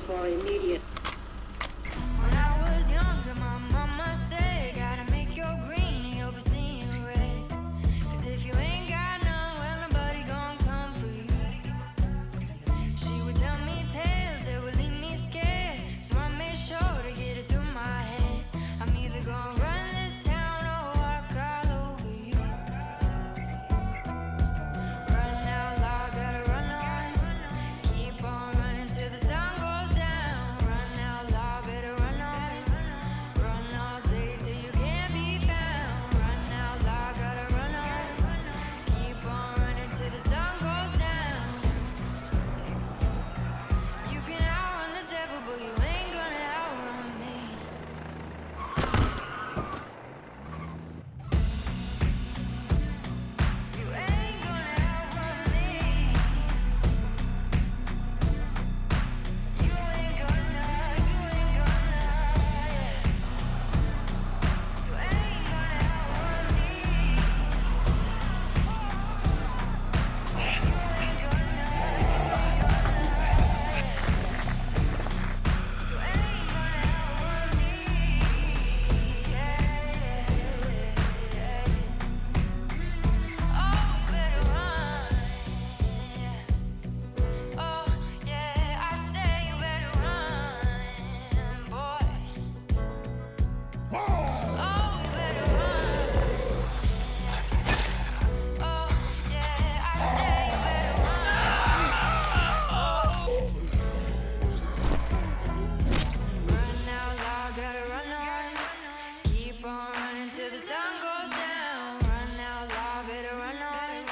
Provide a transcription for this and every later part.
for immediate. When I was younger, my mama said, gotta make your green and you'll be seeing red. 'Cause if you ain't got none, well, nobody gon' come for you. She would tell me tales that would leave me scared, so I made sure to get it through my head. I'm either gonna run this town or walk all over you. Run out loud, gotta run on. Keep on running till the sun goes down. Run out loud, better run on. Run all day till you can't be found. Run out loud, gotta run on. Keep on running till the sun goes down. You can outrun the devil, but you ain't gonna outrun me. You ain't gonna outrun me. You ain't gonna, yeah. You ain't gonna outrun me. Oh, better run. Oh, yeah, I say you better run, boy. Oh, better run. Oh, yeah, I say you better run. Run out loud, gotta run on. Keep on running till the sun goes down. Run out loud, better run on.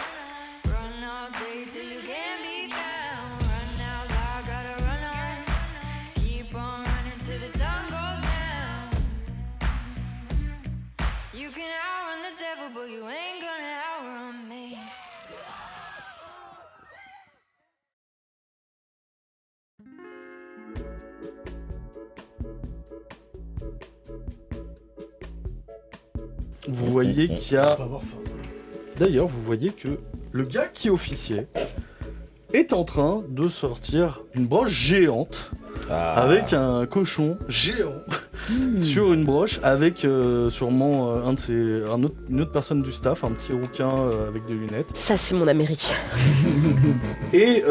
Run all day till you can't be found. Run out loud, gotta run on. Keep on running till the sun goes down. You can outrun the devil, but you ain't gonna outrun me. Vous voyez qu'il y a... D'ailleurs, vous voyez que le gars qui officiait est en train de sortir une broche géante avec un cochon géant sur une broche avec sûrement une autre personne du staff, un petit rouquin avec des lunettes. Ça, c'est mon Amérique. Et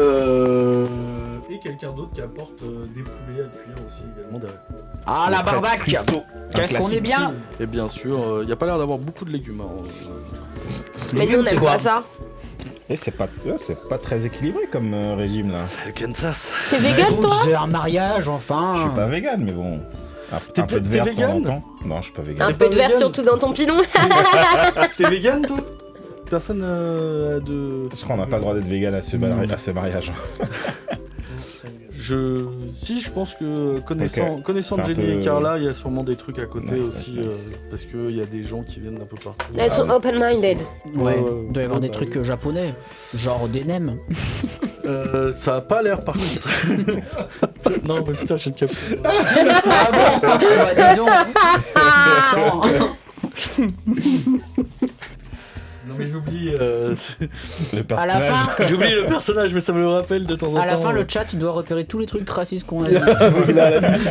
quelqu'un d'autre qui apporte des poulets à cuire aussi également derrière. Ah, la barbaque. Qu'est-ce qu'on est bien. Et bien sûr, il n'y a pas l'air d'avoir beaucoup de légumes. Mais nous, on aime pas ça. Et c'est pas très équilibré comme régime là. Le Kansas. T'es vegan, toi? C'est un mariage, enfin. Je suis pas vegan, mais bon. T'es Un peu de verre de temps en vegan temps. Non, je suis pas vegan. Un peu de verre surtout dans ton pilon. T'es vegan, toi? Personne de... Je crois qu'on n'a pas le droit d'être vegan à ce mariage. Si, je pense que connaissant C'est un Jenny et peu- Carla, il y a sûrement des trucs à côté Nice, aussi, nice. parce qu'il y a des gens qui viennent d'un peu partout. Elles sont open-minded. Ouais, Ouais, il doit y avoir des bah trucs japonais, genre des nems. Ça a pas l'air par contre. Non, mais putain, j'ai une cape. Dis donc. Attends. Non, mais j'oublie. À la fin, J'oublie le personnage, mais ça me le rappelle de temps en temps. à la fin, le chat, il doit repérer tous les trucs racistes qu'on a dit. Il a la liste.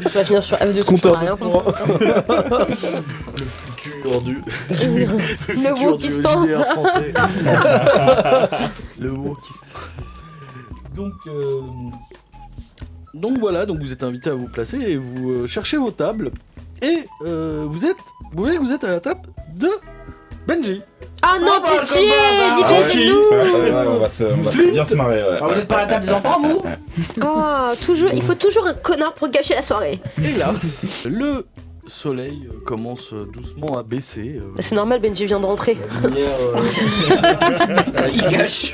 Tu vas finir sur F2, tu Compteur vas rien de comprendre. points. Le futur du. Le Wokistan. JDR français. Le Wokistan. Donc voilà, donc vous êtes invité à vous placer et vous cherchez vos tables. Et vous êtes à la table de Benji. Ah non, bah, pitié, comme libérez-nous. On va bien se marrer. Ouais. Ah, vous êtes pas à la table des enfants, vous? Ah, il faut toujours un connard pour gâcher la soirée. Et là, le soleil commence doucement à baisser. C'est normal, Benji vient de rentrer. La lumière. Il gâche.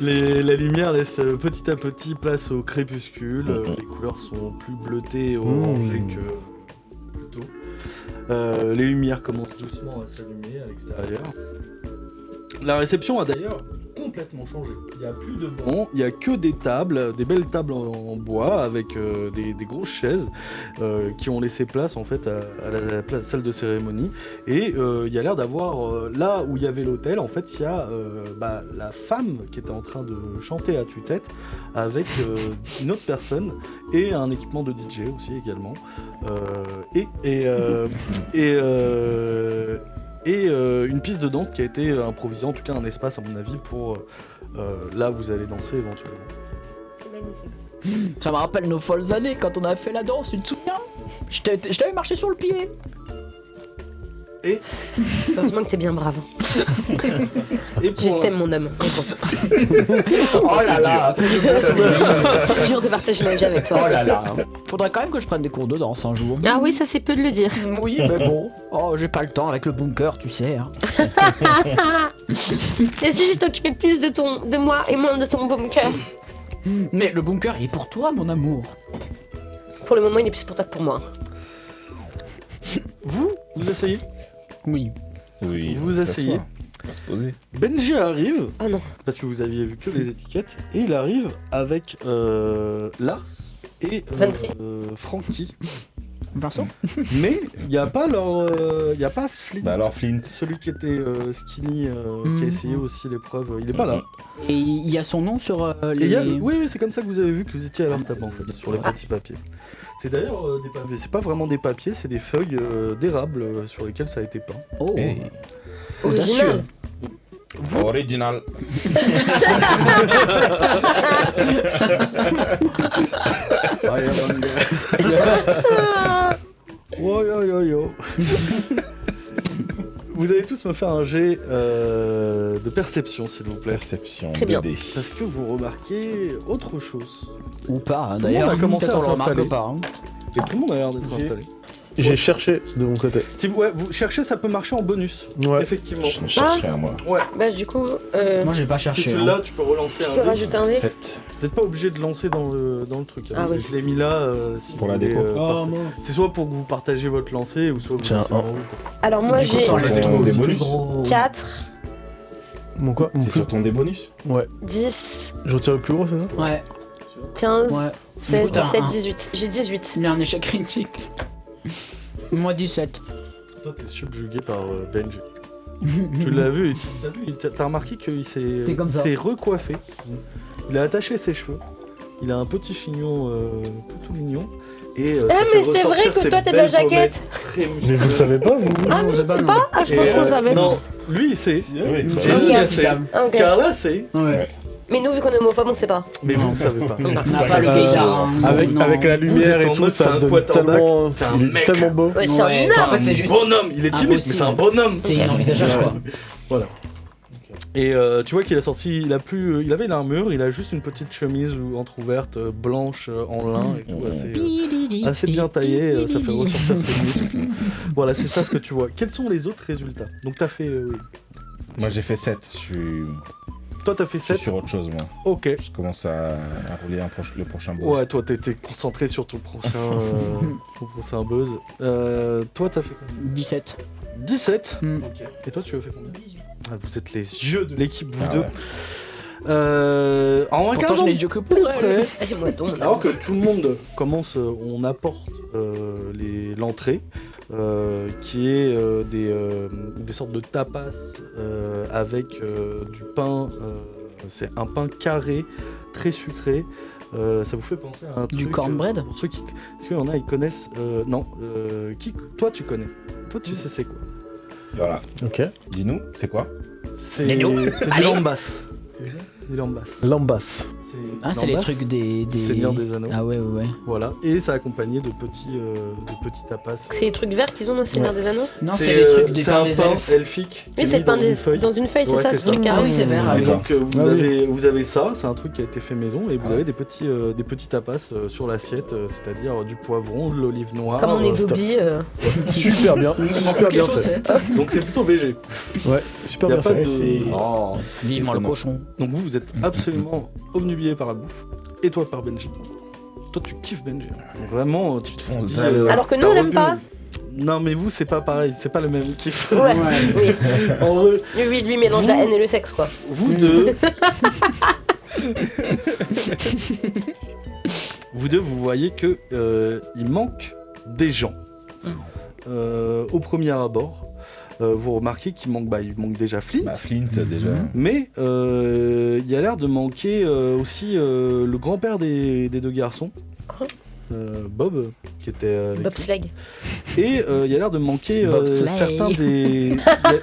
La lumière laisse petit à petit place au crépuscule. Les couleurs sont plus bleutées et orangées que plus tôt. Les lumières commencent doucement à s'allumer à l'extérieur. La réception a d'ailleurs complètement changé. Il n'y a plus de bancs, il n'y a que des tables, des belles tables en bois avec des grosses chaises qui ont laissé place en fait à la salle de cérémonie. Et il y a l'air d'avoir, là où il y avait l'hôtel, en fait, il y a la femme qui était en train de chanter à tue-tête avec une autre personne et un équipement de DJ aussi également. Une piste de danse qui a été improvisée, en tout cas un espace à mon avis pour là où vous allez danser éventuellement. C'est magnifique. Ça me rappelle nos folles années quand on a fait la danse, tu te souviens? Je t'avais marché sur le pied. Heureusement que t'es bien brave. Et Je pour t'aime mon homme. Mais bon. Oh là là. C'est dur de partager ma vie avec toi. Oh là là. Faudrait quand même que je prenne des cours de danse un jour. Ah oui, ça c'est peu de le dire. Oui, mais bon. Oh, j'ai pas le temps avec le bunker, tu sais. Hein. Et si je t'occupais plus de moi et moins de ton bunker? Mais le bunker, il est pour toi, mon amour. Pour le moment, il est plus pour toi que pour moi. vous essayez. Oui. Oui, Vous on va asseyez. s'asseoir. On va se poser. Benji arrive, Oh non. parce que vous aviez vu que les étiquettes, et il arrive avec Lars et Ventry. Francky. Vincent? Mais il n'y a pas il y a pas Flint. Bah alors Flint. Celui qui était skinny, qui a essayé aussi l'épreuve, il est pas là. Et il y a son nom sur Et les... il y a oui, c'est comme ça que vous avez vu que vous étiez à leur table en fait, sur les petits papiers. C'est d'ailleurs des papiers, c'est pas vraiment des papiers, c'est des feuilles d'érable sur lesquelles ça a été peint. Oh, Hey. audacieux. Original. Oh, yo. Vous allez tous me faire un jet de perception, s'il vous plaît. Perception. Très bien. 2D. Parce que vous remarquez autre chose. Ou pas, hein, le d'ailleurs. monde a commencé Peut-être à on le remarque s'installer. pas. Hein. Et tout le monde a l'air d'être installé. J'ai cherché de mon côté. Si vous cherchez, ça peut marcher en bonus. Ouais. Effectivement. Je cherchais un moi. Ouais. Bah du coup, Moi, j'ai pas Si cherché. tu hein. l'as, tu peux relancer je un peux dé. rajouter un dé. 7. Vous n'êtes pas obligé de lancer dans le truc. Hein, Ah parce que oui. je l'ai mis là. Si Pour vous la voulez, déco. c'est soit pour que vous partagiez votre lancer, ou soit vous Tiens, lancez un. en haut. Alors moi Du coup, j'ai t'enlèves ton tout, des si tu bonus. es gros. 4, Mon quoi mon C'est plus... sur ton dé bonus. Ouais. 10, Je retire le plus gros, c'est ça Ouais, 15, ouais. 16, Du coup, t'as 17, un. 18. J'ai 18. Il y a un échec critique. Moi, 17. Toi, t'es subjugué par Benji. Tu l'as vu, t'as remarqué qu'il T'es comme ça. s'est recoiffé. Il a attaché ses cheveux. Il a un petit chignon tout mignon. Et, ça Ah, fait mais c'est vrai ressortir que ses toi, t'as de la belles jaquette. pommettes très Mais musclées. vous le savez pas, vous Ah Non, non, c'est pas, c'est non. pas. Ah je Et, pense qu'on savait. Non, lui il sait. Oui, Jenny, Ah, elle ok. sait. Ah, ok. Carla sait. Ouais. Mais nous vu qu'on est homophobe, on sait pas. Mais vous ne savez pas. On n'a pas pas le ça. gaydar. hein. avec, Non. avec la lumière êtes en et tout, mode, c'est ça un donne quarterback, tellement... c'est un Il est mec. tellement beau. Ouais, c'est Ouais, un en fait, c'est juste. Bonhomme, il est timide, mais Impossible. c'est un bonhomme. C'est inenvisageable, quoi. Voilà. Et tu vois qu'il a sorti, il avait une armure, il a juste une petite chemise entrouverte blanche en lin et tout, assez bien taillée, ça fait ressortir ses muscles. Voilà, c'est ça ce que tu vois. Quels sont les autres résultats? Donc t'as fait, Moi j'ai fait 7. toi t'as fait Je suis 7. sur autre chose moi. Ok. Je commence à rouler le prochain boss. Ouais, toi t'étais concentré sur ton prochain buzz. Toi t'as fait combien? 17. 17. Mm. Ok. Et toi tu as fait combien? 18. Ah, vous êtes les yeux de l'équipe, vous Ah deux. ouais. En Pourtant, je regardant n'ai Dieu que pour plus elle. près, Et moi donc. alors que tout le monde commence, on apporte l'entrée, qui est des sortes de tapas avec du pain, c'est un pain carré, très sucré. Ça vous fait penser à un Du truc, cornbread pour ceux qui, est-ce qu'il y en a, ils connaissent non, toi tu connais, toi tu sais c'est quoi? Voilà. Ok. Dis-nous, c'est quoi? C'est Dis-nous. du Allez. lambas. Des lambas. Lambas. Ah, c'est les lambas, trucs des... Seigneur des Anneaux. Ah ouais, ouais, ouais. Voilà, et ça accompagné de petits tapas. C'est les trucs verts qu'ils ont dans le Seigneur des Anneaux. Non, c'est les trucs des c'est pains un des pain elfes. elfique. qui est Oui, c'est mis le pain dans une des... feuille. dans une feuille, c'est Ouais, ça, c'est c'est ça. les carrés. Ah oui, c'est vert. Ah, Et d'accord. donc vous, Ah oui. vous avez ça, c'est un truc qui a été fait maison, et vous avez des petits tapas sur l'assiette, c'est-à-dire du poivron, de l'olive noire. Comme on est stop. Dobby. Super bien. Super Les bien fait. chaussettes. Donc c'est plutôt végé. Ouais, super Y a bien pas fait. de- C'est- Oh, vivement le étonnant. cochon. Donc vous êtes absolument obnubilé par la bouffe, et toi par Benji. Toi tu kiffes Benji. Vraiment, tu te fonces dis, vers le- Alors que nous, t'as on l'aime rebu- pas. Non, mais vous, c'est pas pareil, c'est pas le même kiff. Ouais, oui. En vrai, Lui mélange la haine et le sexe, quoi. vous deux. Vous deux, vous voyez que il manque des gens. Au premier abord, vous remarquez qu'il manque, il manque déjà Flint. Bah, Flint, déjà. Mais il y a l'air de manquer aussi le grand-père des deux garçons, Bob, qui était avec Bobsleigh. lui. Et il y a l'air de manquer Bobsleigh. certains des.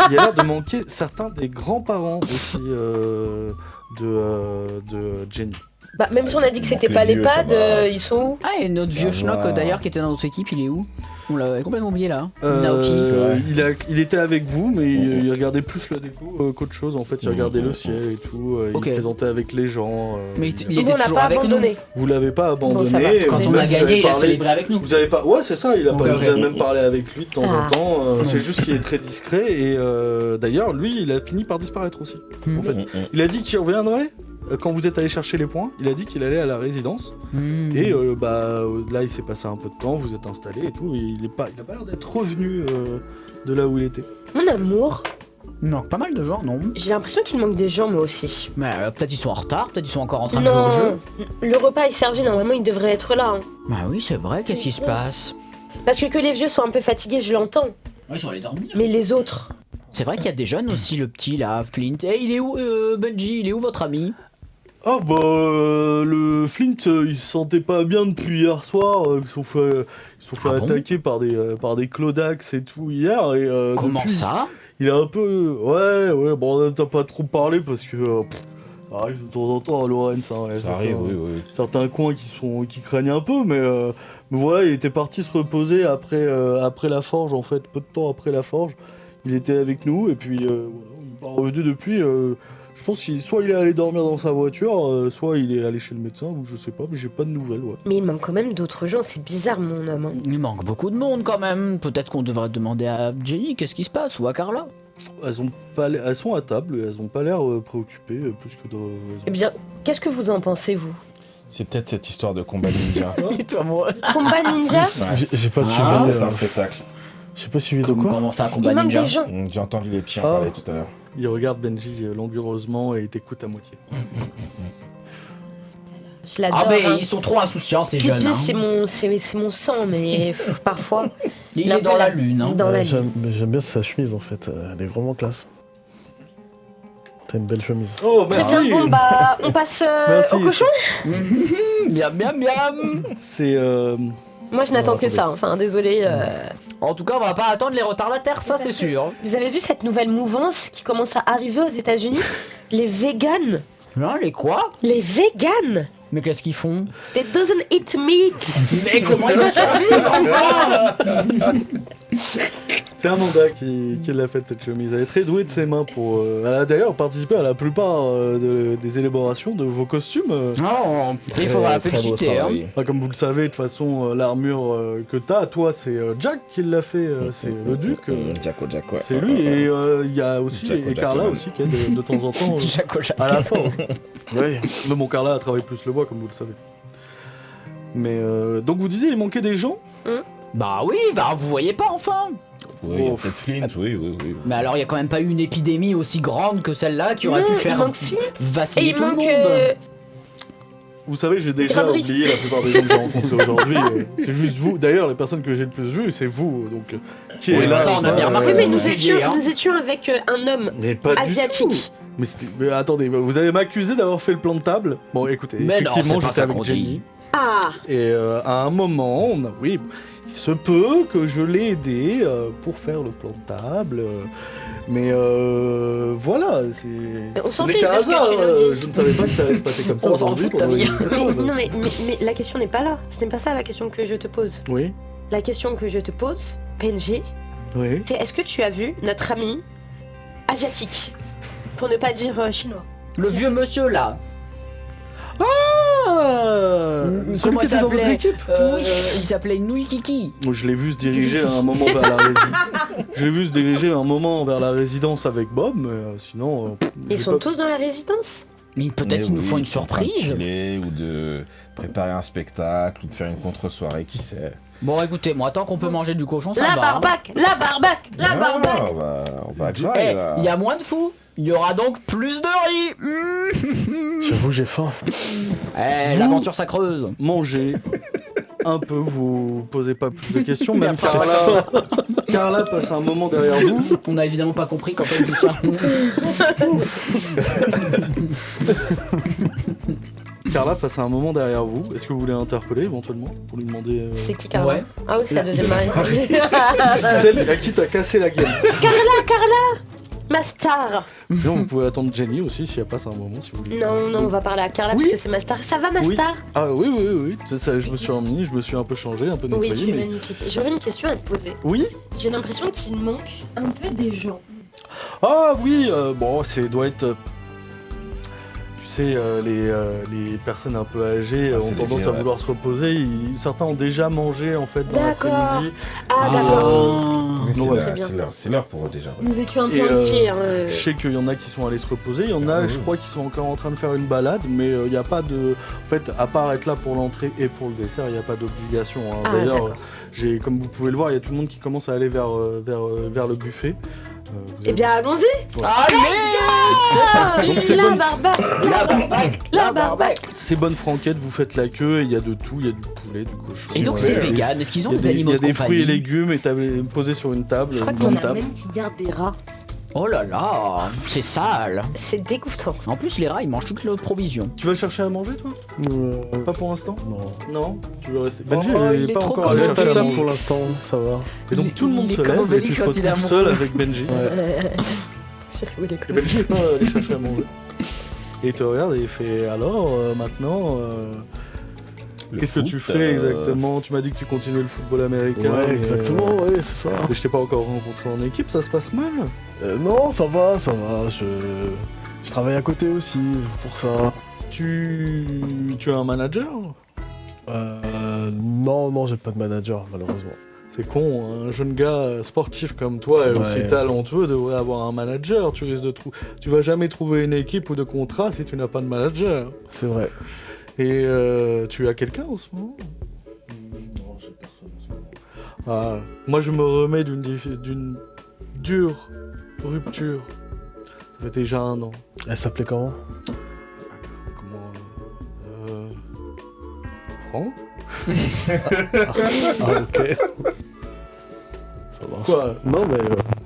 Il y a l'air de manquer certains des grands-parents aussi de Jenny. Bah, même si on a dit que c'était Donc, pas les vieux, ça l'EHPAD, va. ils sont où? Ah, et notre Ça vieux schnock va. d'ailleurs qui était dans notre équipe, il est où? On l'avait complètement oublié là. C'est Naoki. vrai. il était avec vous, mais il regardait plus la déco qu'autre chose. En fait, il regardait le ciel et tout. Ok. Il présentait avec les gens. Mais il Nous, était on l'a toujours pas avec abandonné. Vous l'avez pas Bon, ça abandonné. va. nous. Quand vous on a avez gagné, il a parlé- célébré avec nous. Vous avez pas. Ouais, c'est ça. Il a Ok, pas. ok. Vous avez même parlé avec lui de temps en Ah. temps. C'est juste qu'il est très discret. Et d'ailleurs, lui, il a fini par disparaître aussi. En fait, il a dit qu'il reviendrait. Quand vous êtes allé chercher les points, il a dit qu'il allait à la résidence. Et là, il s'est passé un peu de temps, vous êtes installés et tout. Et il a pas l'air d'être revenu de là où il était. Mon amour, Il manque pas mal de gens, non? j'ai l'impression qu'il manque des gens, moi aussi. Mais peut-être ils sont en retard, peut-être ils sont encore en train de jouer au jeu. Non, le repas est servi, normalement il devrait être là. Hein. Bah oui, c'est vrai, qu'est-ce qui se passe? Parce que les vieux soient un peu fatigués, je l'entends. Ouais, ils sont allés dormir. Mais les autres, C'est vrai qu'il y a des jeunes aussi, le petit là, Flint. Eh, il est où, Benji? Il est où votre ami? Ah le Flint, il se sentait pas bien depuis hier soir. Ils se sont fait Ah bon attaquer par des Clodax et tout hier. Et, Comment depuis, ça? Il est un peu. Ouais, bon, t'as pas trop parlé parce que. Ça arrive de temps en temps à Lorenz. Hein, Ça arrive, oui. certains coins qui craignent un peu, mais voilà, il était parti se reposer après la forge, en fait, peu de temps après la forge. Il était avec nous, et puis voilà, il n'est pas revenu depuis. Je pense qu'il soit il est allé dormir dans sa voiture, soit il est allé chez le médecin, ou je sais pas, mais j'ai pas de nouvelles, ouais. mais il manque quand même d'autres gens, c'est bizarre mon homme. Hein. Il manque beaucoup de monde quand même. Peut-être qu'on devrait demander à Jenny qu'est-ce qui se passe, ou à Carla. Elles sont à table, et elles ont pas l'air préoccupées, plus que de raison. Eh bien, qu'est-ce que vous en pensez, vous? C'est peut-être cette histoire de combat ninja. Et toi, moi? Combat ninja? Ouais. J'ai pas suivi. C'est un spectacle. J'ai pas suivi de quoi. Comment ça, combat Il manque ninja? des gens. J'ai entendu les pieds en Oh. parler tout à l'heure. Il regarde Benji langoureusement et il t'écoute à moitié. Je l'adore. Ah, mais hein. ils sont trop insouciants, ces jeunes. Pipi, Hein. c'est mon sang, mais parfois. Il La est dans vraie- la lune. Hein. Dans la lune. J'aime bien sa chemise en fait. Elle est vraiment classe. T'as une belle chemise. Oh, Très merci. bien, bon bah, on passe Merci. au cochon. Miam, miam, miam. C'est Moi, je n'attends que attendez. ça. Enfin, désolé. En tout cas, on va pas attendre les retardataires, ça c'est sûr. Vous avez vu cette nouvelle mouvance qui commence à arriver aux États-Unis? Les véganes. Hein, les quoi? Les véganes. Mais qu'est-ce qu'ils font? They doesn't eat meat. Mais comment ils vont survivre enfin? C'est Amanda qui l'a faite cette chemise. Elle est très douée de ses mains pour. Elle a d'ailleurs participé à la plupart des élaborations de vos costumes. Non, il faudra la Très beau féliciter. Hein. travail. Enfin, comme vous le savez, de toute façon, l'armure que t'as, toi, c'est Jack qui l'a fait. C'est le duc. Jacko, ouais. C'est lui. Et il y a aussi Jacko, et Carla Jacko, aussi qui aide de temps en temps Jaco, Jaco. à la fin. Oui. Mais bon, Carla a travaillé plus le bois, comme vous le savez. Mais donc vous disiez, il manquait des gens. Bah oui, bah vous voyez pas enfin. Oui, il y a Oh. peut-être Flint, oui. Mais alors, il y a quand même pas eu une épidémie aussi grande que celle-là qui aurait Non, pu il faire manque Flint. Et vaciller il tout le manque. monde. Vous savez, j'ai déjà Graderie. oublié la plupart des gens que j'ai rencontrés aujourd'hui. C'est juste vous. D'ailleurs, les personnes que j'ai le plus vues, c'est vous. Donc, qui Oui, est bah là ça, ou on a pas, bien remarqué, Oui, mais nous étions- nous étions avec un homme Mais pas asiatique. du tout. Mais attendez, vous avez m'accusé d'avoir fait le plan de table. Bon, écoutez, Mais non, effectivement, c'est pas j'étais ça qu'on avec dit. Jenny. Ah. Et à un moment, oui, il se peut que je l'ai aidé pour faire le plan de table. Mais voilà, c'est. On s'en ce n'est fiche qu'un de ce que hasard, tu nous dis. je ne savais pas que ça allait se passer comme ça On s'en aujourd'hui. fout de ta pendant vie. une Mais, épreuve. non, mais la question n'est pas là. Ce n'est pas ça la question que je te pose. Oui, La question que je te pose, PNG, oui. c'est est-ce que tu as vu notre ami asiatique? Pour ne pas dire chinois. Le vieux monsieur là. Ah Comment celui qui il était dans votre s'appelait équipe. Il s'appelait Nui Kiki. Moi, je l'ai vu se diriger à un moment vers la résidence. Je l'ai vu se diriger à un moment vers la résidence avec Bob, mais sinon. Ils j'ai sont pas- tous dans la résidence? Mais peut-être Mais ils nous oui, font une ils sont en train de surprise. chiller ou préparer un spectacle ou de faire une contre-soirée, qui sait. Bon, écoutez, moi, tant qu'on peut manger du cochon, ça La va. barbaque, la barbaque, la Ah, barbaque. on va grailler, Eh, là. il y a moins de fous. Il y aura donc plus de riz. J'avoue, j'ai faim. Eh, l'aventure, ça creuse. Mangez un peu, vous posez pas plus de questions. Même C'est Carla passe un moment derrière vous. On n'a évidemment pas compris quand elle dit ça. Carla passe un moment derrière vous. Est-ce que vous voulez l'interpeller éventuellement pour lui demander C'est qui Carla? Ouais. Ah oui, c'est la deuxième mariée. celle à qui t'as cassé la gueule? Ma star. Sinon vous pouvez attendre Jenny aussi si elle passe un moment si vous voulez. Non, non, on va parler à Carla Oui. parce que c'est ma star. Ça va, ma Oui. star? Ah oui. C'est ça, je me suis remis, je me suis un peu changé, un peu Oui, nettoyé. tu es mais... magnifique. J'aurais une question à te poser. Oui. J'ai l'impression qu'il manque un peu des gens. Ah oui, bon, doit être. Tu sais, les personnes un peu âgées Ah, ont c'est les tendance vieux, à ouais. vouloir se reposer. Certains ont déjà mangé en fait dans D'accord. l'après-midi. Ah, d'accord. Mais c'est Ouais. l'heure, Très bien. c'est l'heure pour eux déjà. ouais. Nous étions un Et, peu inquiets. Hein. Je sais qu'il y en a qui sont allés se reposer, il y en a, Ah je oui. crois, qui sont encore en train de faire une balade, mais il n'y a pas de. En fait, à part être là pour l'entrée et pour le dessert, il n'y a pas d'obligation. Hein. Ah, D'ailleurs, d'accord. comme vous pouvez le voir, il y a tout le monde qui commence à aller vers le buffet. Vous Eh avez- bien, allons-y. Allez, c'est parti. Donc, c'est La bonne- barbaque, la barbaque, la barbaque. C'est bonne franquette, vous faites la queue, et il y a de tout, il y a du poulet, du cochon. Et donc, Ouais. c'est vegan. Est-ce qu'ils ont Il y a des animaux il y a de des fruits et compagnie? légumes posés sur une table, Je crois une qu'il y en grande a table. même qui gardent des rats. Oh là là, c'est sale. C'est dégoûtant. En plus, les rats, ils mangent toutes leurs provisions. Tu vas chercher à manger, toi? Pas pour l'instant? Non. Non? Tu veux rester? Oh, Benji, il est est pas trop encore Je allé reste chercher à à table manger. pour l'instant, ça va. Et donc tout le monde Il se est comme lève et Obélix tu te quand il est retrouves seul amoureux. avec Benji. J'ai rigolé Et comme Benji est pas allé chercher à manger. Et il te regarde et il fait alors maintenant Le qu'est-ce que foot, tu fais exactement? Tu m'as dit que tu continuais le football américain. Ouais, mais, exactement, ouais, c'est ça. mais je t'ai pas encore rencontré en équipe, ça se passe mal. Non, ça va, ça va. Je travaille à côté aussi, c'est pour ça. Tu as un manager? Non, j'ai pas de manager, malheureusement. C'est con, un jeune gars sportif comme toi et aussi Ouais. talentueux devrait avoir un manager. Tu risques tu vas jamais trouver une équipe ou de contrat si tu n'as pas de manager. C'est vrai. Et tu as quelqu'un en ce moment? Non, j'ai personne en ce moment. Ah, moi je me remets d'une dure rupture. Ça fait déjà 1 an. Elle s'appelait comment? Comment Franck? Ah, ok. Ça marche. Quoi? Non, mais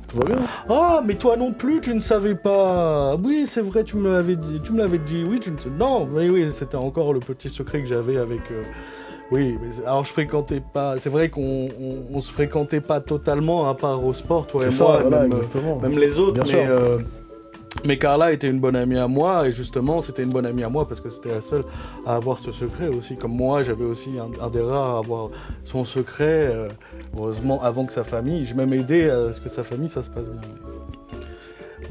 tout va bien. Ah, mais toi non plus, tu ne savais pas. Oui, c'est vrai, tu me l'avais dit. Oui, non, mais oui, c'était encore le petit secret que j'avais avec. Oui, mais alors je fréquentais pas. C'est vrai qu'on se fréquentait pas totalement à part au sport, toi et C'est moi, ça, voilà, même, exactement. même les autres. Bien mais, sûr. mais Carla était une bonne amie à moi, et justement, c'était une bonne amie à moi parce que c'était la seule à avoir ce secret aussi. Comme moi, j'avais aussi un des rares à avoir son secret. Heureusement, avant que sa famille. J'ai même aidé à ce que sa famille, ça se passe bien.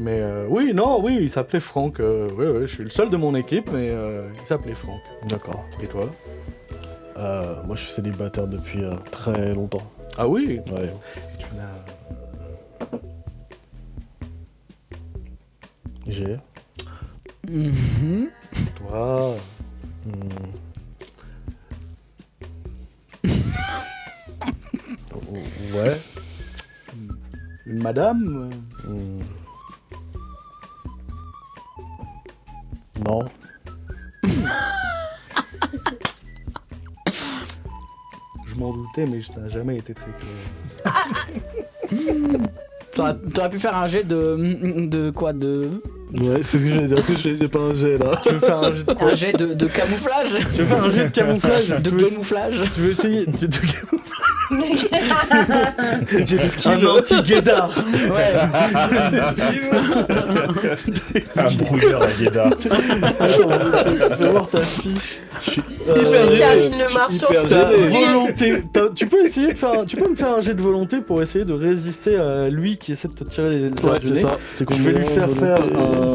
Mais oui, il s'appelait Franck. Oui, je suis le seul de mon équipe, mais il s'appelait Franck. D'accord. Et toi? Moi, je suis célibataire depuis très longtemps. Ah oui? Ouais. Et tu n'as... J'ai. Mhm. Toi... Ouais. Une madame? Non. Je m'en doutais, mais ça n'a jamais été très clair. T'aurais pu faire un jet de quoi? Ouais, c'est ce que je vais dire. Est-ce que j'ai pas un jet là? Tu veux faire un jet de quoi? Un jet de camouflage? Tu veux faire un jet de camouflage? De Tu veux- camouflage? Tu veux essayer de J'ai des skills. un anti-guédard? Un brouilleur à Guéda. Fais voir ta fiche. Karine Le Marchand. hyper Ta gêné. volonté. Tu peux essayer de faire. Tu peux me faire un jet de volonté pour essayer de résister à lui qui essaie de te tirer les Ouais, du c'est nez. ça. C'est Je vais lui faire volonté. faire un.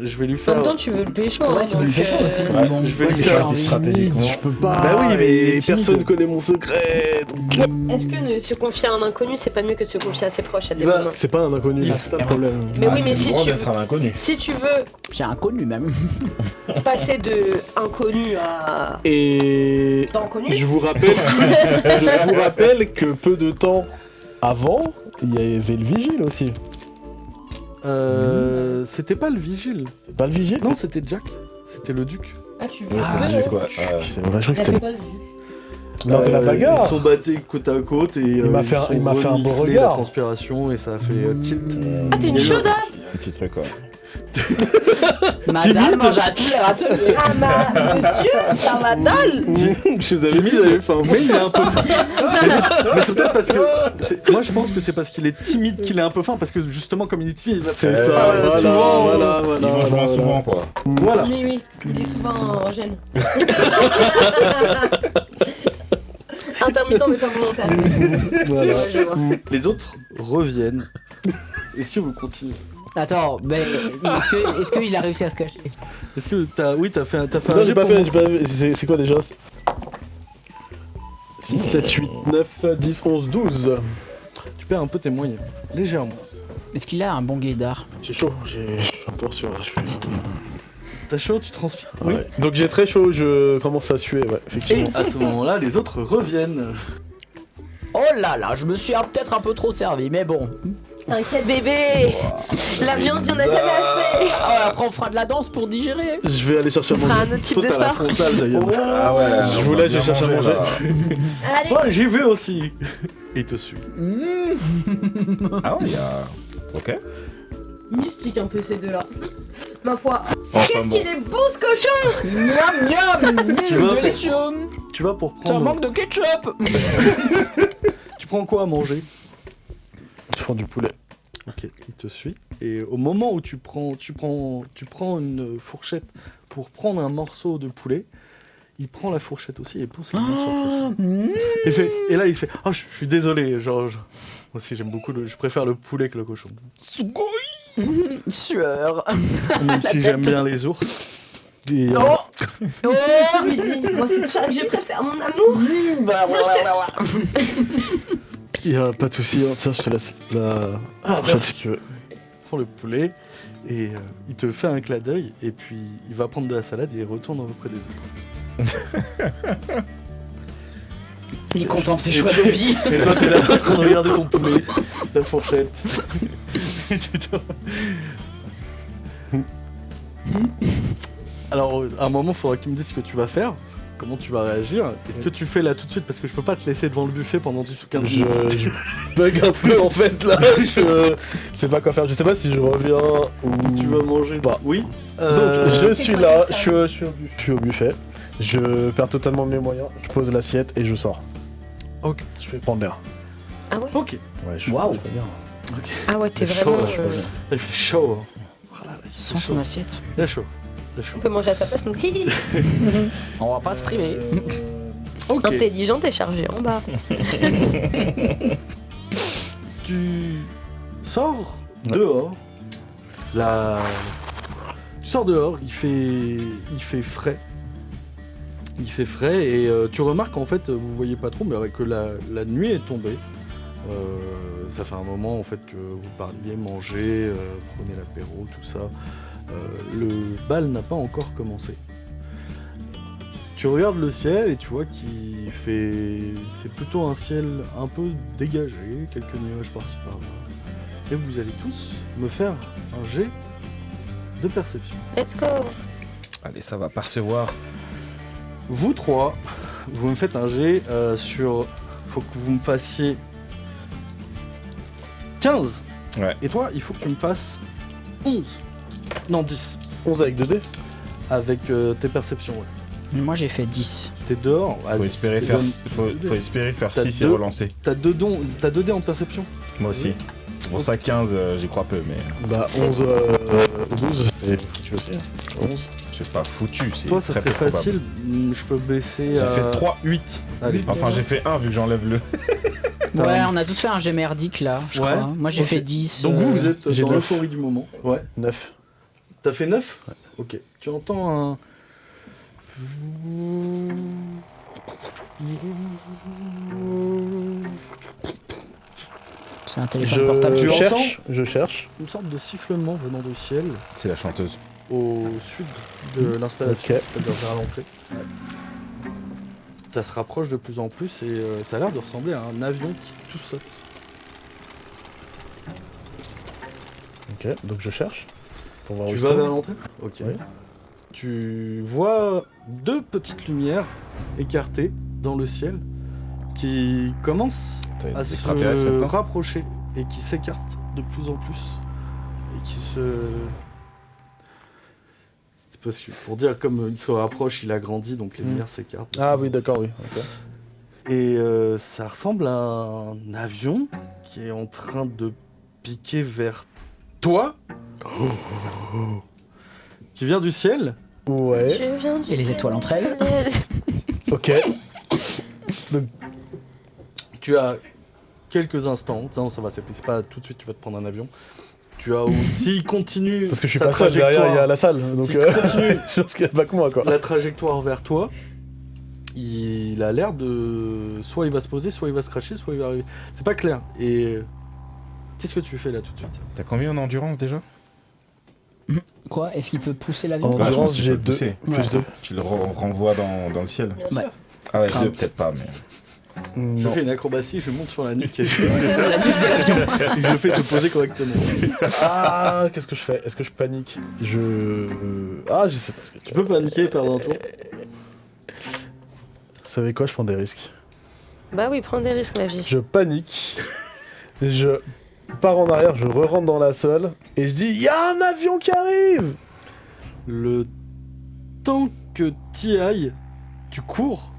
Je vais lui En faire. même temps, tu veux le pécho, Ouais, hein, tu veux le donc, pécho aussi. Ouais, Bon, je vais ouais, lui mais faire j'ai c'est envie. stratégiquement. Je peux pas. Bah oui, mais et timide. personne connaît mon secret. Donc... Est-ce que se confier à un inconnu, c'est pas mieux que de se confier à ses proches à des Bah, moments? C'est pas un inconnu, c'est ça le problème. Mais oui, mais c'est si le droit tu d'être un inconnu. Si tu veux C'est inconnu même. passer de inconnu à Et d'inconnu, je vous rappelle que peu de temps avant, il y avait le vigile aussi. C'était pas le vigile. C'est pas le vigile? Non, c'était Jack. C'était le duc. ah tu veux Ah, C'est quoi C'est vrai, je crois que T'as fait c'était quoi le duc? lors de la bagarre. Ils sont battus côte à côte et Il m'a fait un beau la regard. transpiration et ça a fait tilt. Ah t'es une Il y a eu chaudasse. Petit truc, quoi. Madame mange à tous les râteliers. Ah monsieur, t'as ma dalle. Je vous avais dit, j'avais faim. Mais il est un peu fin. Mais c'est peut-être parce que. Moi je pense que c'est parce qu'il est timide qu'il est un peu fin. Parce que justement, comme il est timide, il va C'est faire ça, pas souvent. voilà. Ils mangent moins souvent, quoi. Voilà. Oui, il est souvent en gêne. Intermittent mais pas volontaire. Voilà. Ouais, je vois. Les autres reviennent. Est-ce que vous continuez? Attends, mais est-ce qu'il a réussi à se cacher? Est-ce que t'as. Oui, t'as fait un Non, jet j'ai pas pour fait, montrer. c'est quoi déjà? 6, 7, 8, 9, 10, 11, 12. Tu perds un peu tes moyens. Légèrement. Est-ce qu'il a un bon guédard? J'ai chaud, je suis un peu sur. T'as chaud, tu transpires. Ouais. Donc j'ai très chaud, je commence à suer, ouais, Et effectivement. à ce moment-là, les autres reviennent. Oh là là, je me suis peut-être un peu trop servi, mais bon. T'inquiète bébé. La viande, il y en a jamais assez. Ah, après on fera de la danse pour digérer. Je vais aller chercher à On fera manger. un autre type Toi, de t'as la sport. frontale d'ailleurs. Ah ouais, Je vous laisse, je cherche à manger. là. Allez. Ouais, j'y vais aussi. Et il te suit. Ah ouais, il y a. Ok. Mystique un peu ces deux-là. Ma foi. Enfin, Qu'est-ce bon. qu'il est beau ce cochon. Miam miam. Tu vas- Délicieux. Tu vas pour Ça prendre. manque de ketchup. Tu prends quoi à manger? Je prends du poulet. Ok, il te suit. Et au moment où tu prends une fourchette pour prendre un morceau de poulet, il prend la fourchette aussi et pose la main sur le truc. Et là il fait « Oh, je suis désolé, genre... Moi aussi j'aime beaucoup, je préfère le poulet que le cochon. Sueur. Même si j'aime bien les ours. Et, Oh. Oh. Je lui dis, moi c'est ça que je préfère, mon amour. Bah, Il y a pas de soucis, hein. Tiens, je te laisse la fourchette si tu veux. prend le poulet et il te fait un clin d'œil et puis il va prendre de la salade et il retourne auprès des autres. Il contemple ses choix de vie. Et toi t'es là en train de regarder ton poulet, la fourchette. Et tu dois- Alors à un moment il faudra que tu me dises ce que tu vas faire, comment tu vas réagir. Est-ce que tu fais là tout de suite parce que je peux pas te laisser devant le buffet pendant 10 ou 15 minutes. Je bug un peu en fait là, je sais pas quoi faire, je sais pas si je reviens ou... Tu vas manger Bah. Oui. Donc je C'est suis quoi là, le je suis au buffet, je perds totalement mes moyens, je pose l'assiette et je sors. Ok. Je vais prendre l'air. Ah ouais. Ok. Ouais, je Waouh. je vais bien. Ah ouais, t'es C'est chaud, vraiment. là, je peux bien. Il fait chaud. Oh là là, il fait Sans chaud. son assiette. Il est chaud. Il est chaud. On peut manger à sa place, donc. On va pas se priver. Ok. Intelligente et chargée en bas. Tu sors dehors. Tu sors dehors, il fait frais. Il fait frais et tu remarques en fait, vous voyez pas trop, mais que la nuit est tombée. Ça fait un moment en fait que vous parliez, mangez, prenez l'apéro, tout ça. Le bal n'a pas encore commencé. Tu regardes le ciel et tu vois qu'il fait... C'est plutôt un ciel un peu dégagé, quelques nuages par-ci par-là. Et vous allez tous me faire un jet de perception. Let's go. Allez, ça va percevoir. Vous trois, vous me faites un jet sur... Faut que vous me fassiez 15. Ouais. Et toi, il faut que tu me fasses 11. Non, 10. 11 avec 2 dés. Avec tes perceptions, ouais. Moi j'ai fait 10. T'es dehors. Faut espérer faire, faut espérer faire T'as 6 et deux. relancer. T'as 2 dés en perception. Moi aussi. C'est pour ça 15, j'y crois peu, mais Bah 11, 12, c'est foutu aussi. 11. c'est pas foutu. C'est Toi, ça très serait peu probable. facile. Je peux baisser J'ai à fait 3. 8. Allez. Enfin, j'ai fait 1 vu que j'enlève le. Ouais, on a tous fait un jet merdique là, je Ouais. crois. Moi j'ai Ok. fait 10. Donc vous êtes j'ai dans 9. l'euphorie du moment. Ouais. 9. T'as fait 9 Ok. Tu entends un... C'est un téléphone portable. Tu Je cherche. Une sorte de sifflement venant du ciel C'est la chanteuse. au sud de l'installation, Ok. c'est-à-dire vers l'entrée. Ça se rapproche de plus en plus et ça a l'air de ressembler à un avion qui tout saute. Ok, donc je cherche. Pour voir où Tu ils vas sont. vers l'entrée? Ok. Oui. Tu vois deux petites lumières écartées dans le ciel qui commencent T'as à des se extraterrestres maintenant. rapprocher et qui s'écartent de plus en plus. Et qui se... C'est parce que pour dire comme il se rapproche, il agrandit, donc les lumières s'écartent. Ah oui, d'accord, oui. ok. Et ça ressemble à un avion qui est en train de piquer vers toi. Qui vient du ciel. Ouais, Je viens du Et les ciel. étoiles entre elles. ok. Tu as quelques instants. Non, ça va, c'est pas tout de suite tu vas te prendre un avion. Tu as s'il continue Parce que je suis sa pas seul, derrière il y a la salle. Donc S'il continue je pense qu'il n'y a pas que moi, quoi. la trajectoire vers toi, il a l'air de soit il va se poser, soit il va se cracher, soit il va arriver. C'est pas clair. Et qu'est-ce que tu fais là tout de suite? T'as combien en endurance déjà? Quoi? Est-ce qu'il peut pousser l'avion? En Ah, je endurance, pense que tu j'ai peux 2. pousser. Plus 2. Tu le renvoies dans le ciel. Ouais. Ah ouais, Ah. 2 peut-être pas, mais... Je Non. fais une acrobatie, je monte sur la nuque et je le fais se poser correctement. Ah, qu'est-ce que je fais? Est-ce que je panique? Ah, je sais pas ce que Tu peux paniquer et perdre un tour. Vous savez quoi? Je prends des risques. Bah oui, prends des risques, ma vie. Je panique. Je pars en arrière, je re-rentre dans la salle et je dis il y a un avion qui arrive. Le temps que t'y ailles, tu cours.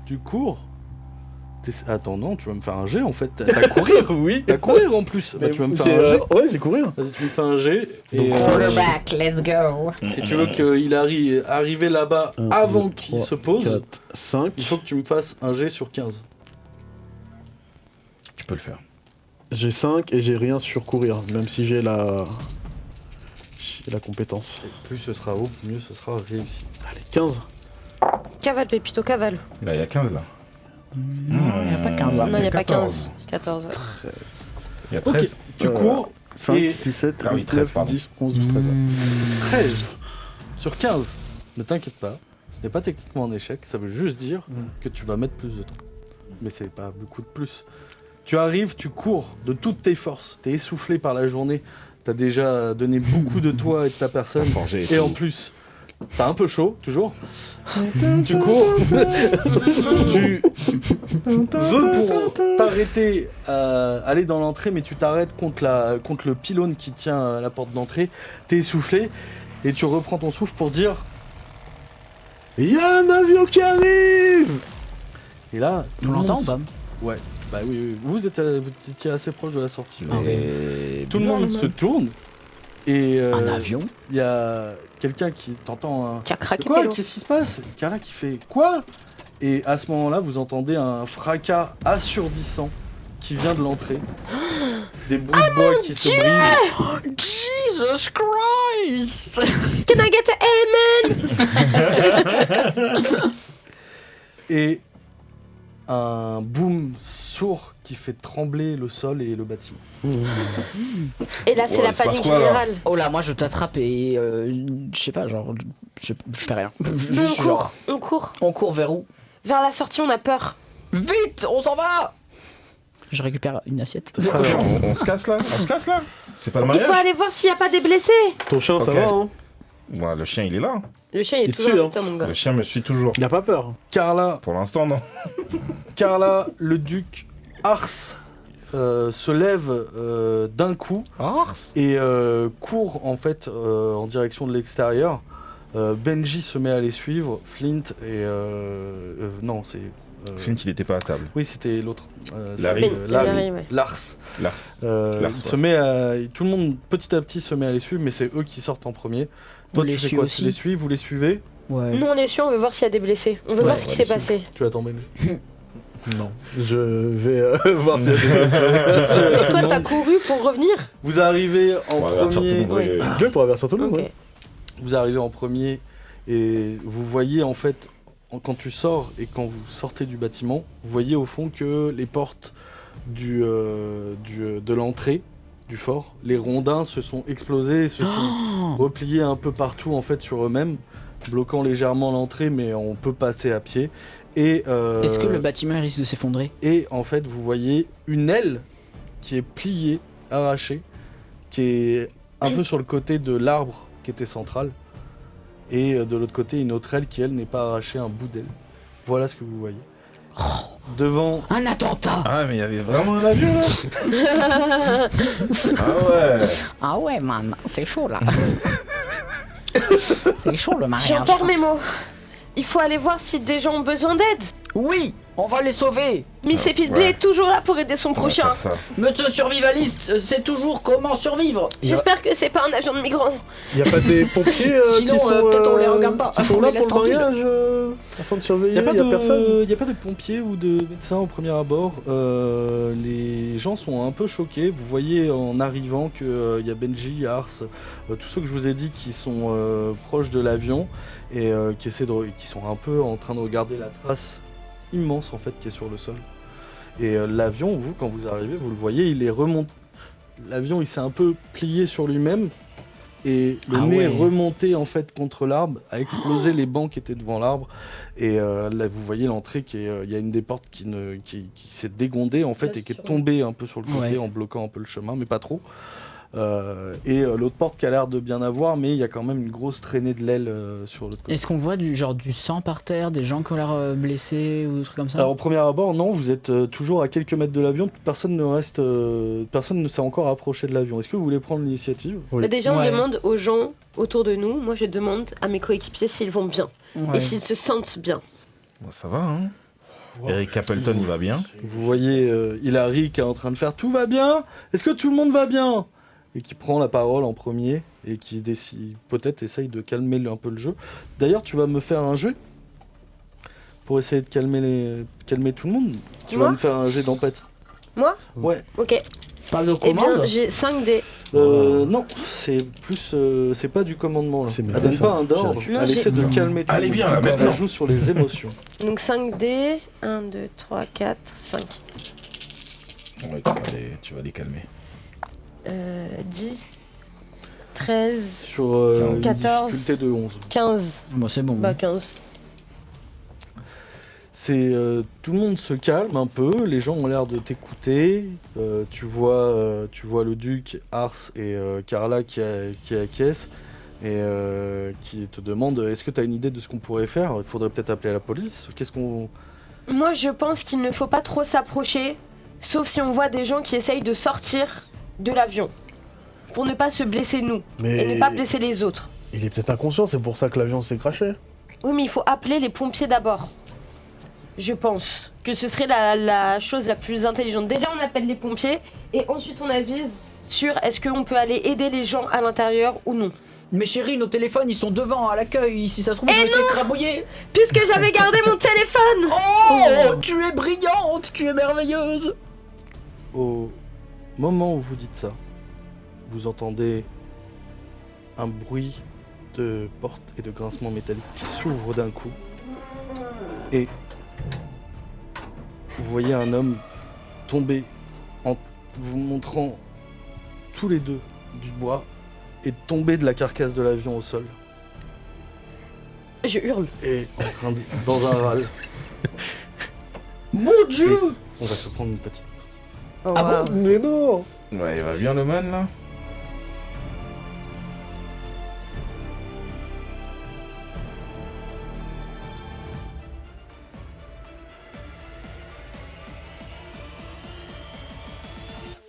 Attends, non, tu vas me faire un jet en fait. T'as courir. Oui. T'as courir en plus. Bah, tu vas me faire un jet. Ouais, j'ai couru. Vas-y, tu me fais un jet. Et Donc, Quarterback, let's go. si tu veux qu'il arrive là-bas Un, avant deux, qu'il 3, se pose, 4, 5. il faut que tu me fasses un jet sur 15. Tu peux le faire. J'ai 5 et j'ai rien sur courir, même si j'ai la compétence. Et plus ce sera haut, mieux ce sera réussi. Allez, 15. Cavale, Pépito, cavale. Là, il y a 15 là. Non, il n'y a pas 15 là. Non, il n'y a pas 14. 15. 14. Ouais. Il y a Ok, 13. tu cours. 5, Et- 6, 7, Ah oui, 8, 13, 9, pardon. 10, 11, 12, 13. 13 sur 15. Ne t'inquiète pas, ce n'est pas techniquement un échec, ça veut juste dire que tu vas mettre plus de temps. Mais c'est pas beaucoup de plus. Tu arrives, tu cours de toutes tes forces, t'es essoufflé par la journée, t'as déjà donné beaucoup de toi et de ta personne, Forgé et tout. en plus, t'as un peu chaud, toujours. Tu cours, tu veux pour t'arrêter, aller dans l'entrée, mais tu t'arrêtes contre le pylône qui tient à la porte d'entrée, t'es essoufflé, et tu reprends ton souffle pour dire Il y a un avion qui arrive. et là, On l'entend ou pas? Ouais, bah oui, vous étiez assez proche de la sortie. Ah ouais. Et... Tout le monde se tourne et Un avion? il y a quelqu'un qui t'entend un... Qui a craqué Quoi? Pélo. Qu'est-ce qui se passe? Carla qui fait quoi? Et à ce moment-là, vous entendez un fracas assourdissant qui vient de l'entrée. Des bouts de bois qui se brisent. Jesus Christ! Can I get a amen? Et un boom sourd qui fait trembler le sol et le bâtiment. Et là, c'est Ouais, la il se passe panique quoi, là générale. Oh là, moi je t'attrape et je sais pas, genre, je fais rien. Nous, Juste on genre, court, on court. on court vers où? Vers la sortie, on a peur. Vite, on s'en va! Je récupère une assiette. Alors, on se casse là? On se casse là? C'est pas le Il mariage? faut aller voir s'il n'y a pas des blessés. Ton chien, ça Ok. va, hein? Ouais, le chien il est là. Le chien, il Il est te toujours suit, avec toi, mon gars. Le chien me suit toujours. Il a pas peur. Carla, Pour l'instant, non. le duc Ars se lève d'un coup Ars. et court en fait en direction de l'extérieur. Benji se met à les suivre, Flint et non c'est Flint il était pas à table. oui c'était l'autre Larry. c'est, Larry, ouais. Lars. Lars. Lars, Il ouais. se met à, tout le monde petit à petit se met à les suivre mais c'est eux qui sortent en premier. Toi On les tu fais suit quoi? aussi. Tu les suis, vous les suivez? Ouais. Nous, on est sûr, on veut voir s'il y a des blessés. On veut Ouais, voir ce qui on va s'est les passé. Tu attends Benji. Non. Je vais voir s'il y a des blessés. Toi, t'as couru pour revenir? Vous arrivez en On va avertir tout le premier. monde, ouais. Dieu pour avertir tout le monde, Ok. ouais. Vous arrivez en premier et vous voyez en fait quand tu sors et quand vous sortez du bâtiment, vous voyez au fond que les portes de l'entrée du fort, les rondins se sont explosés, se sont repliés un peu partout en fait sur eux-mêmes, bloquant légèrement l'entrée, mais on peut passer à pied. Et Est-ce que le bâtiment risque de s'effondrer? et en fait, vous voyez une aile qui est pliée, arrachée, qui est un peu sur le côté de l'arbre qui était central. Et de l'autre côté, une autre aile qui, elle, n'est pas arrachée, un bout d'aile. Voilà ce que vous voyez. Devant... Un attentat! Ah, mais il y avait vraiment un avion là. Ah ouais. Ah ouais, man, c'est chaud là. C'est chaud le mariage. J'entends mes mots. Il faut aller voir si des gens ont besoin d'aide. Oui, on va les sauver. Miss Epidbley est toujours là pour aider son On va prochain. faire ça. Monsieur survivaliste, c'est toujours comment survivre. J'espère que c'est pas un avion de migrants. Y a pas des pompiers Sinon, qui sont, peut-être on les regarde pas. qui sont On là les laisse pour le tranquilles. mariage afin de surveiller, Il y a personne. n'y a pas de pompiers ou de médecins au premier abord. Les gens sont un peu choqués. Vous voyez en arrivant qu'il y a Benji, Ars, tous ceux que je vous ai dit qui sont proches de l'avion et qui sont un peu en train de regarder la trace immense en fait qui est sur le sol. Et l'avion, vous, quand vous arrivez, vous le voyez, il est remonté. L'avion, il s'est un peu plié sur lui-même. Et le Ah nez ouais. est remonté en fait contre l'arbre, a explosé les bancs qui étaient devant l'arbre. Et là, vous voyez l'entrée il y a une des portes qui s'est dégondée en fait et qui est tombée un peu sur le côté Ouais. en bloquant un peu le chemin, mais pas trop. Et l'autre porte qui a l'air de bien avoir, mais il y a quand même une grosse traînée de l'aile sur l'autre côté. Est-ce qu'on voit du sang par terre, des gens qui ont l'air blessés ou des trucs comme ça? Alors au premier abord, non, vous êtes toujours à quelques mètres de l'avion, personne ne s'est encore approché de l'avion. Est-ce que vous voulez prendre l'initiative? Oui. Mais déjà, on Ouais. demande aux gens autour de nous. Moi, je demande à mes coéquipiers s'ils vont bien Ouais. et s'ils se sentent bien. Bon, ça va, hein. Eric Appleton, il va bien. Vous voyez Hilary qui est en train de faire tout va bien. Est-ce que tout le monde va bien? Et qui prend la parole en premier et qui décide, peut-être essaye de calmer un peu le jeu. D'ailleurs, tu vas me faire un jeu pour essayer de calmer tout le monde. Tu vas Moi me faire un jet d'empathie. Moi Ouais. Ok. Pas de Eh bien, commande? j'ai 5 dés. Non, c'est plus, c'est pas du commandement là. C'est Elle bien donne ça. pas un d'ordre. Non, Elle j'ai- essaie de calmer tout le Allez, monde. bien, là, maintenant. Elle joue sur les émotions. Donc 5 dés. 1, 2, 3, 4, 5. Ouais, tu vas les calmer. 10, 13, Sur une 14. difficulté de 11. 15. Bon, c'est bon. Bah 15. C'est tout le monde se calme un peu, les gens ont l'air de t'écouter. Tu vois le duc, Ars et Carla qui acquiescent et qui te demandent est-ce que tu as une idée de ce qu'on pourrait faire? Il faudrait peut-être appeler la police. Qu'est-ce qu'on Moi, je pense qu'il ne faut pas trop s'approcher, sauf si on voit des gens qui essayent de sortir de l'avion. Pour ne pas se blesser nous Mais et ne pas blesser les autres. il est peut-être inconscient, c'est pour ça que l'avion s'est craché. Oui, mais il faut appeler les pompiers d'abord. Je pense que ce serait la chose la plus intelligente. Déjà, on appelle les pompiers et ensuite on avise sur est-ce qu'on peut aller aider les gens à l'intérieur ou non. Mais chérie, nos téléphones ils sont devant à l'accueil. Si ça se trouve, ils ont été écrabouillés. Puisque j'avais gardé mon téléphone. Oh, tu es brillante, tu es merveilleuse. Au moment où vous dites ça, vous entendez un bruit de porte et de grincement métallique qui s'ouvre d'un coup. Et vous voyez un homme tomber en vous montrant tous les deux du bois et tomber de la carcasse de l'avion au sol. Je hurle. Et en train de, dans un râle. Mon Dieu. On va se prendre une petite. Ah bon? Mais non. Ouais, il va bien le man là.